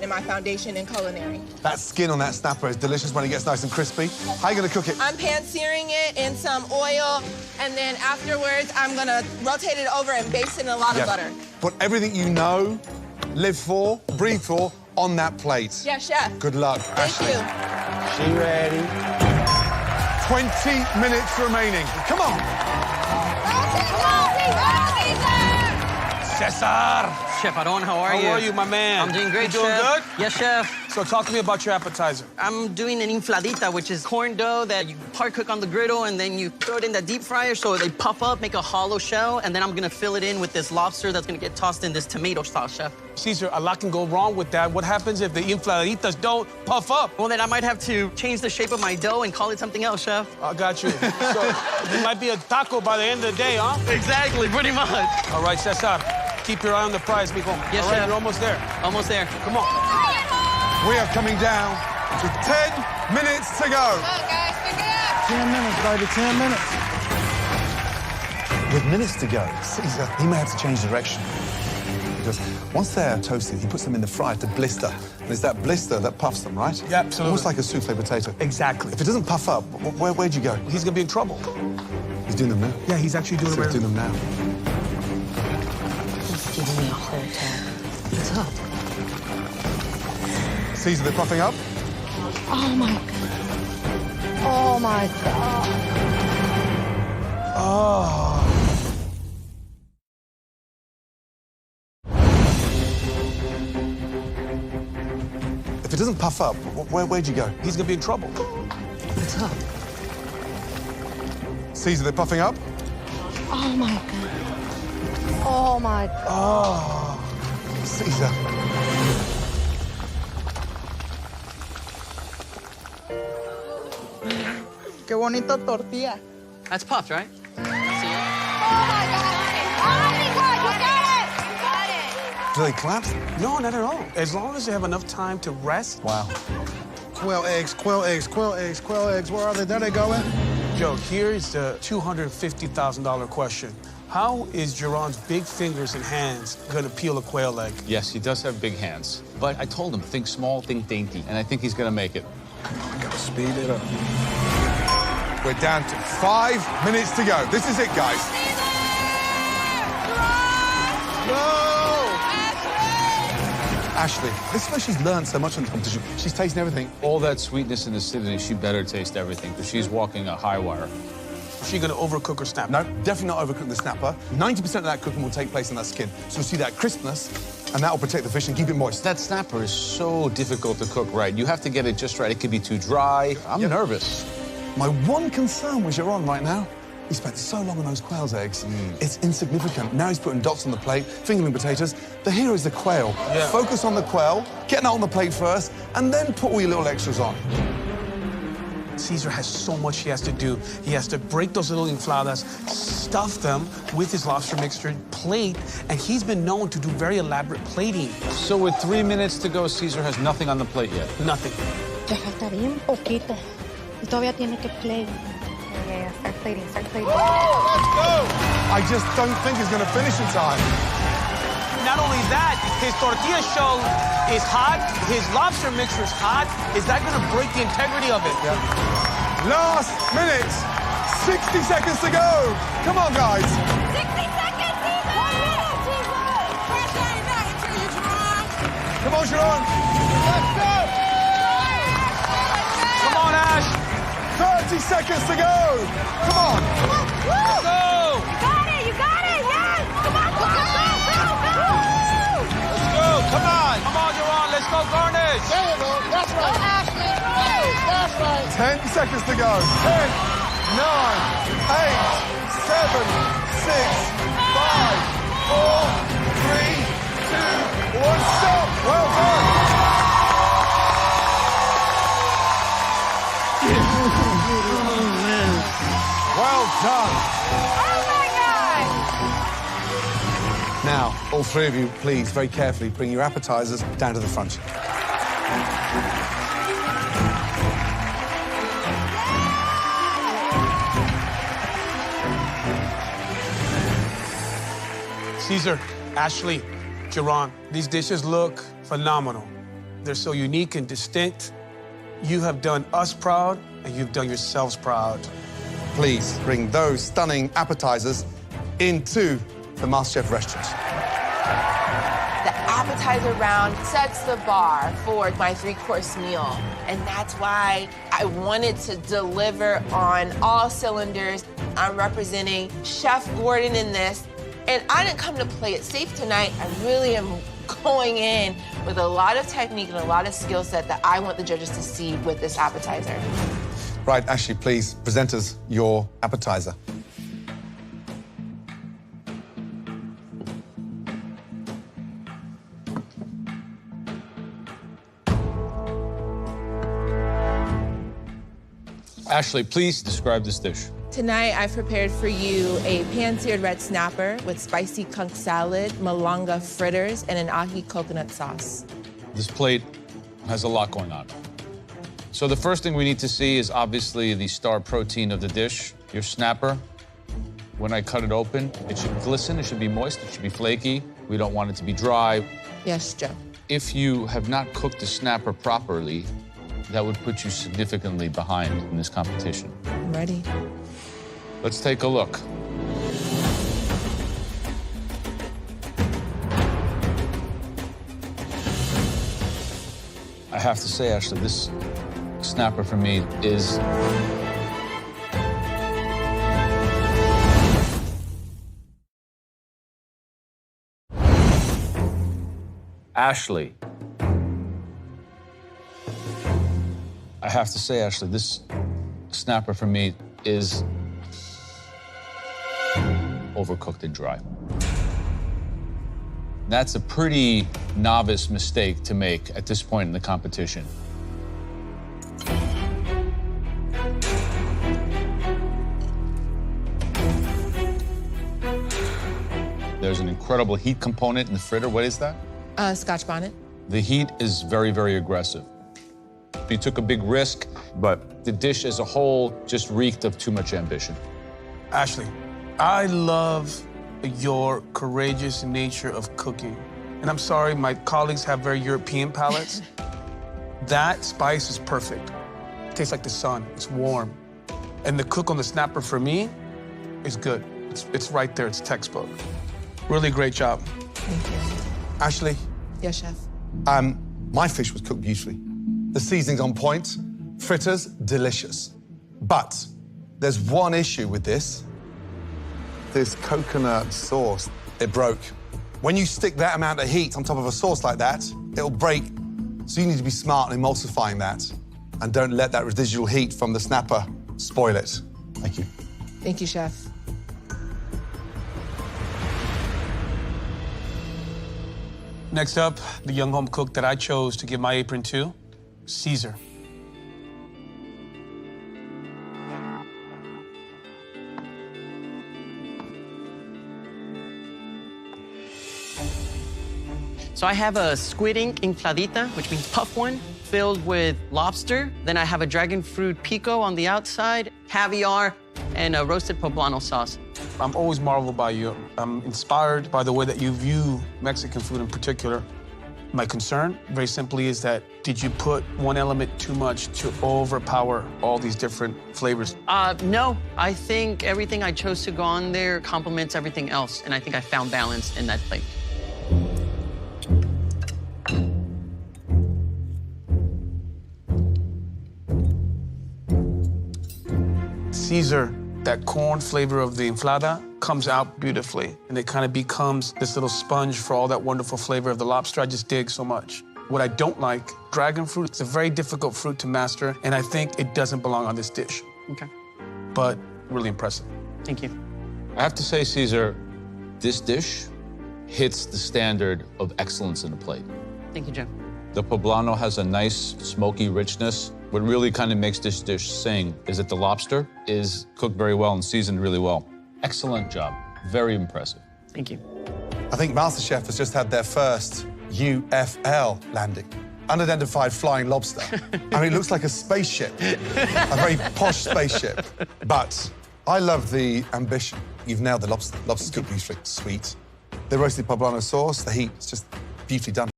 in my foundation in culinary. That skin on that snapper is delicious when it gets nice and crispy. How are you going to cook it? I'm pan-searing it in some oil, and then afterwards, I'm going to rotate it over and baste it in a lot of butter. Put everything you know, live for, breathe for, on that plate. Yeah, chef. Good luck, Thank Ashley. you. She ready? 20 minutes remaining. Come on. Cesar! Chef Aron, how are you? How are you, my man? I'm doing great, You doing Chef. good? Yes, Chef. So talk to me about your appetizer. I'm doing an infladita, which is corn dough that you part cook on the griddle, and then you throw it in the deep fryer so they puff up, make a hollow shell, and then I'm gonna fill it in with this lobster that's gonna get tossed in this tomato sauce, Chef. Caesar, a lot can go wrong with that. What happens if the infladitas don't puff up? Well, then I might have to change the shape of my dough and call it something else, Chef. I got you. So it might be a taco by the end of the day, huh? Exactly, pretty much. All right, Cesar, keep your eye on the prize, mijo. Yes, All right, Chef. you're almost there. Almost there. Come on. We are coming down to 10 minutes to go. 10 minutes, baby, 10 minutes. With minutes to go, Caesar, he may have to change direction. Because once they're toasted, he puts them in the fryer to blister. And it's that blister that puffs them, right? Yeah, absolutely. Almost like a souffle potato. Exactly. If it doesn't puff up, where'd you go? He's gonna be in trouble. He's doing them now. Yeah, he's actually doing So it he's doing them now. He's giving me a hard time. What's up? Caesar, they're puffing up. Oh, my God. Oh, my God. Oh. If it doesn't puff up, where'd you go? He's gonna be in trouble. What's up? Caesar, they're puffing up. Oh, my God. Oh, my God. Oh, Caesar. Qué bonita tortilla. That's puffed, right? Do they collapse? No, not at all. As long as they have enough time to rest. Wow. Quail eggs, quail eggs, quail eggs, quail eggs. Where are they? There they go in. Joe, here's the $250,000 question. How is Geron's big fingers and hands gonna peel a quail egg? Yes, he does have big hands. But I told him, think small, think dainty. And I think he's gonna make it. Gotta speed it up. We're down to 5 minutes to go. This is it, guys. No! Ashley, this is where she's learned so much in the competition. She's tasting everything. All that sweetness in acidity, she better taste everything, because she's walking a high wire. Is she gonna overcook her snapper? No, definitely not overcook the snapper. 90% of that cooking will take place in that skin. So you'll see that crispness, and that will protect the fish and keep it moist. That snapper is so difficult to cook right. You have to get it just right. It could be too dry. I'm nervous. My one concern with Geron right now, he spent so long on those quail's eggs. It's insignificant. Now he's putting dots on the plate, fingerling potatoes. The hero is the quail. Yeah. Focus on the quail, get that on the plate first, and then put all your little extras on. Caesar has so much he has to do. He has to break those little infladas, stuff them with his lobster mixture, plate, and he's been known to do very elaborate plating. So with 3 minutes to go, Caesar has nothing on the plate yet. Nothing. Ya falta bien poquito. Y todavía tiene que play. Yeah, start plating, start plating. Let's go! I just don't think he's going to finish in time. Not only that, his tortilla shell is hot, his lobster mixture is hot. Is that gonna break the integrity of it? Yeah. Last minute, 60 seconds to go. Come on, guys. 60 seconds, Come on, Sharon. Let's go. Come on, Ash. 30 seconds to go. Come on. Let's go. You got it, yes! Come on, go! Let's go. Come on. Come on, Geron. Let's go garnish. There you go. That's right. Ashley. That's right. 10 seconds to go. 10, 9, 8, 7, 6, 5, 4, 3, 2, 1. Stop. Well done. Well done. Oh my God! Now, all three of you, please, very carefully, bring your appetizers down to the front. Caesar, Ashley, Geron, these dishes look phenomenal. They're so unique and distinct. You have done us proud, and you've done yourselves proud. Please bring those stunning appetizers into the MasterChef restaurant. The appetizer round sets the bar for my three-course meal, and that's why I wanted to deliver on all cylinders. I'm representing Chef Gordon in this, and I didn't come to play it safe tonight. I really am going in with a lot of technique and a lot of skill set that I want the judges to see with this appetizer. Right, Ashley, please present us your appetizer. Ashley, please describe this dish. Tonight, I've prepared for you a pan-seared red snapper with spicy conch salad, malanga fritters, and an ahi coconut sauce. This plate has a lot going on. So the first thing we need to see is obviously the star protein of the dish, your snapper. When I cut it open, it should glisten, it should be moist, it should be flaky. We don't want it to be dry. Yes, Joe. If you have not cooked the snapper properly, that would put you significantly behind in this competition. I'm ready. Let's take a look. I have to say, Ashley, this snapper for me is Ashley. I have to say, Ashley, this snapper for me is overcooked and dry. That's a pretty novice mistake to make at this point in the competition. There's an incredible heat component in the fritter. What is that? Scotch bonnet. The heat is very, very aggressive. You took a big risk, but the dish as a whole just reeked of too much ambition. Ashley, I love your courageous nature of cooking. And I'm sorry, my colleagues have very European palates. That spice is perfect. It tastes like the sun, it's warm. And the cook on the snapper for me is good. It's right there, it's textbook. Really great job. Thank you. Ashley, Yes, Chef. my fish was cooked beautifully. The seasoning's on point, fritters, delicious. But there's one issue with this. This coconut sauce, it broke. When you stick that amount of heat on top of a sauce like that, it'll break. So you need to be smart in emulsifying that. And don't let that residual heat from the snapper spoil it. Thank you. Thank you, Chef. Next up, the young home cook that I chose to give my apron to, Caesar. So I have a squid ink infladita, which means puff one, filled with lobster. Then I have a dragon fruit pico on the outside, caviar, and a roasted poblano sauce. I'm always marveled by you. I'm inspired by the way that you view Mexican food in particular. My concern, very simply, is that did you put one element too much to overpower all these different flavors? No, I think everything I chose to go on there complements everything else, and I think I found balance in that plate. Caesar, that corn flavor of the inflada comes out beautifully, and it kind of becomes this little sponge for all that wonderful flavor of the lobster. I just dig so much. What I don't like, dragon fruit, it's a very difficult fruit to master, and I think it doesn't belong on this dish. Okay. But really impressive. Thank you. I have to say, Caesar, this dish hits the standard of excellence in a plate. Thank you, Joe. The poblano has a nice smoky richness. What really kind of makes this dish sing is that the lobster is cooked very well and seasoned really well. Excellent job. Very impressive. Thank you. I think MasterChef has just had their first UFL landing. Unidentified flying lobster. I mean, it looks like a spaceship, a very posh spaceship. But I love the ambition. You've nailed the lobster. Lobster's cooked beautifully, sweet. The roasted poblano sauce, the heat, it's just beautifully done.